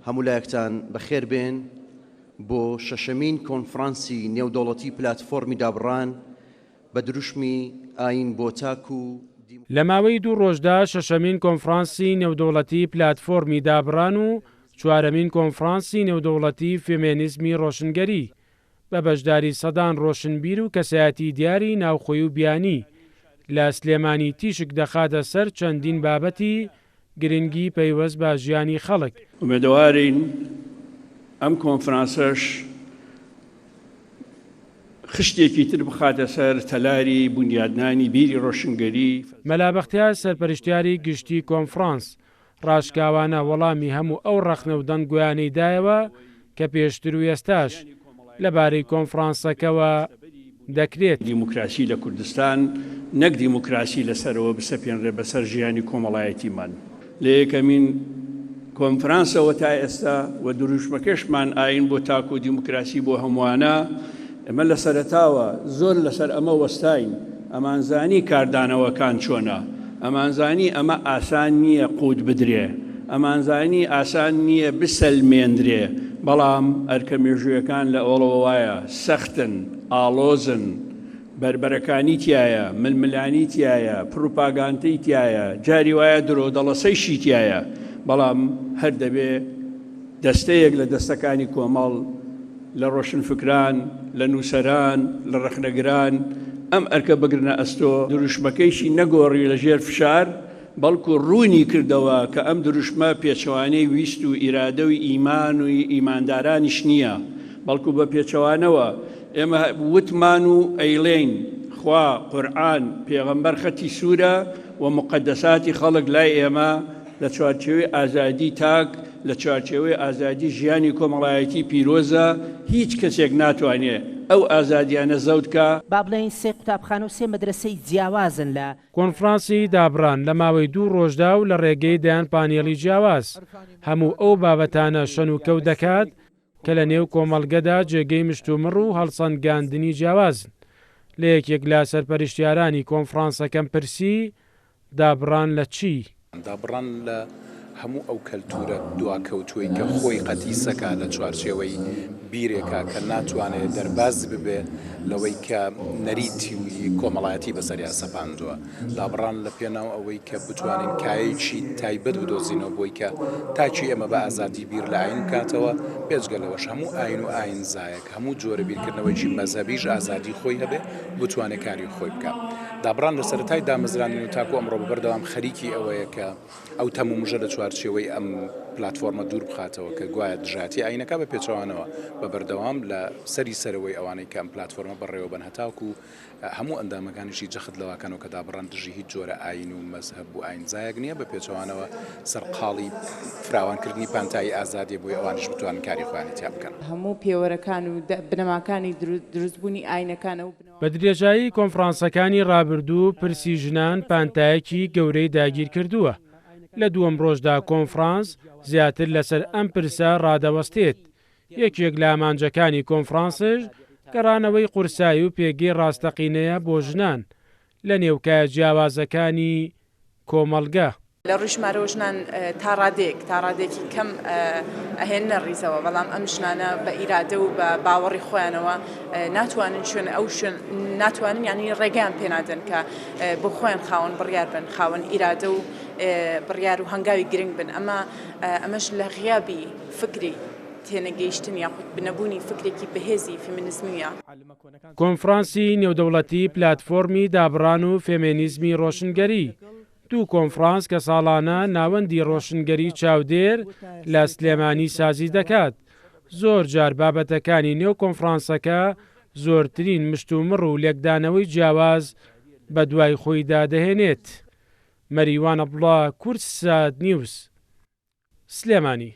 هەموو لایەکتان بەخێر بێن بۆ شەشەمین کۆنفرانسی نێودەوڵەتی پلاتفۆرمی دابڕان بە دروشمی ئاین بۆ تاک و لە ماوەی 2 ڕۆژدا شەشەمین کۆنفرانسی نێودەوڵەتی پلاتفۆرمی دابڕان و چوارەمین کۆنفرانسی نێودەوڵەتی فێمینیزمی ڕۆشنگەری بە بەشداری سەدان ڕۆشنبیر و کەسایەتی دیاری ناوخۆی و بیانی لە سلێمانی تیشک دەخاتە سەر چەندین بابەتی گرنگی پەیوەست بە ژیانی خەڵک. ئومێدەوارین ئەم کۆنفرانسەش خشتێکی تر بخاتە سەر تەلاری بنیادنانی بیری ڕۆشنگەری. مەلا بەختیار سەرپەرشتیاری گشتی کۆنفرانس ڕاشکاوانە وەڵامی هەموو ئەو ڕەخنە و دەنگۆیانەی دایەوە کە پێشتر و ئێستاش لەبارەی کۆنفرانسەکەەوە دەکرێت. دیموکراسی لە کوردستان نەک دیموکراسی لەسەرەوە بسەپێنرێ بەسەر ژیانی کۆمەڵایەتیمان. لە یەکەمین کۆنفرانسەوە تا ئێستا و دروشمەکەشمان ئاین بۆ تاک و دیموکراسی بۆ هەمووانە ئەمە لە سەرەتاوە زۆر لەسەر ئەمە وەستاین ئەمانزانی کاردانەوەکان چۆنە، ئەمانزانی ئەمە ئاسان نییە قوت بدرێ، ئەمانزانی ئاسان نییە بسەلمێندرێ، بەڵام ئەرکە مێژوویەکان لە ئەوڵەوە وایە سەختن، ئاڵۆزن، بربەرەکانی تایە، ململانی تایە، پروپاگانتەی تایە، جاری وایە درۆ دەڵەسەیشی تایە، بەڵام هەر دەبێ دەستەیەک لە دەستەکانی کۆمەڵ لە ڕۆشنفکران، لە نووسەران، لە ڕەخنەگران ئەم ئەرکە بگرنە ئەستۆ دروشمەکەیشی نەگۆڕی لە ژێر فشار، بەڵکو ڕوونی کردەوە کە ئەم دروشمە پێچەوانەی ویست و ئیرادە و ئیمان و ئیماندارانیش نییە، بەڵکو بە پێچەوانەوە ئێمە وتمان و ئەیڵێین خوا قورئان پێغەمبەر خەتی سوورە و مقدساتی خەڵک لای ئێمە لە چوارچێوەی ئازادی تاک، لە چوارچێوەی ئازادی ژیانی کۆمەڵایەتی پیرۆزە، هیچ کەسێک ناتوانێت ئەو ئازادیانە زەوتکە. با بڵێن 3 قوتابخانە و 3 مەدرسەی جیاوازن لە کۆنفرانسی دابڕان لە ماوەی 2 ڕۆژدا و لە ڕێگەی دەیان پانێڵی جیاواز هەموو ئەو بابەتانە شەن و کەوت دەکات کە لە نێو کۆمەڵگەدا جێگەی مشتومڕ و هەڵسەنگاندنی جیاوازن. لە یەکێک لە سەرپەرشتیارانی کۆنفرانسەکەم پرسی دابڕان لە چی؟ دابڕان لە هەموو ئەو کەلتورە دواکەوتووی کە خۆی قەتیسەکە لە چوارچێوەی بیرێکە کە ناتوانێت دەرباز ببێ لەوەی کە نەریتی وی کۆمەڵایەتی بەسەریا سەپاندووە. دابڕان لە پێناو ئەوەی کە بتوانین کایەکی تایبەت بدۆزینەوە بۆی کە تاچی ئێمە بە ئازادی بیر لە ئاین بکاتەوە، پێشگەلەوەش هەموو ئاین و ئاینزایەک هەموو جۆرە بیرکردنەوەیکی مەزهبیش ئازادی خۆی هەبێ بتوانێت کاری خۆی بکات. دابڕان لە سەرەتای دامەزرانی و تاکو ئەمڕۆ بەبەردەوام خەریکی ئەوەیە کە ئەو تەمومژە لە چوارچێوەی ئەم پلاتفۆرمە دوور بخاتەوە کە گوایە دژاتی ئاینەکە بە پێچەوانەوە بە بەردەوام لە سەرەوەی ئەوانەی کە ئەم پلاتفۆرمە بەڕێوە بن هەتاوکو هەموو ئەندامەکانیشی جەخت لەواکەنەوە کە دابڕان دژی هیچ جۆرە ئاین و مەزهب و ئاینزایەک نییە، بە پێچەوانەوە سەرقاڵی فراوانکردنی پانتایی ئازادی بۆی ئەوانش بتوانن کاری خۆیانی تیا بکەن. هەموو پێوەرەکان و بنەماکانی دروستبوونی ئاینەکانە و بە درێژایی کۆنفرانسەکانی ڕابردوو پرسی ژنان پانتایەکی گەورەی داگیر کردووە. لە دووەم ڕۆژدا کۆنفرانس زیاتر لەسەر ئەم پرسە ڕادەوەستێت. یەکێک لە ئامانجەکانی کۆنفرانسش گەڕانەوەی قورسایی و پێگەی ڕاستەقینەیە بۆ ژنان لە نێوکایە جیاوازەکانی کۆمەڵگە. لە ڕژمارە ژنان تا ڕادێکی کەم ئەهێنە ڕیزەوە، بەڵام ئەم ژنانە بە ئیرادە و بە باوەڕی خۆیانەوە ناتوانن شوێن ئەو ناتوانن ینی ڕێگەیان پێنادەن کە بۆ خۆیان خاوەن بڕیار بن، خاوەن ئیرادە و بڕیار و هەنگاوی گرنگ بن. ئەمەش لە غیابی فکری تێنەگەیشتن یاخود بنەبوونی فکرێکی بەهێزی فێمینیزمیە. کۆنفرانسی نێودەوڵەتی پلاتفۆرمی دابڕان و فێمینیزمی ڕۆشنگەری، دوو کۆنفرانس کە ساڵانە ناوەندی ڕۆشنگەری چاودێر لە سلێمانی سازی دەکات. زۆر جار بابەتەکانی نێو کۆنفرانسەکە زۆرترین مشتومڕ و لێکدانەوەی جیاواز بە دوای خۆیدا دەهێنێت. مەریوان عەبدوڵڵا، کورتسات نیوز، سلێمانی.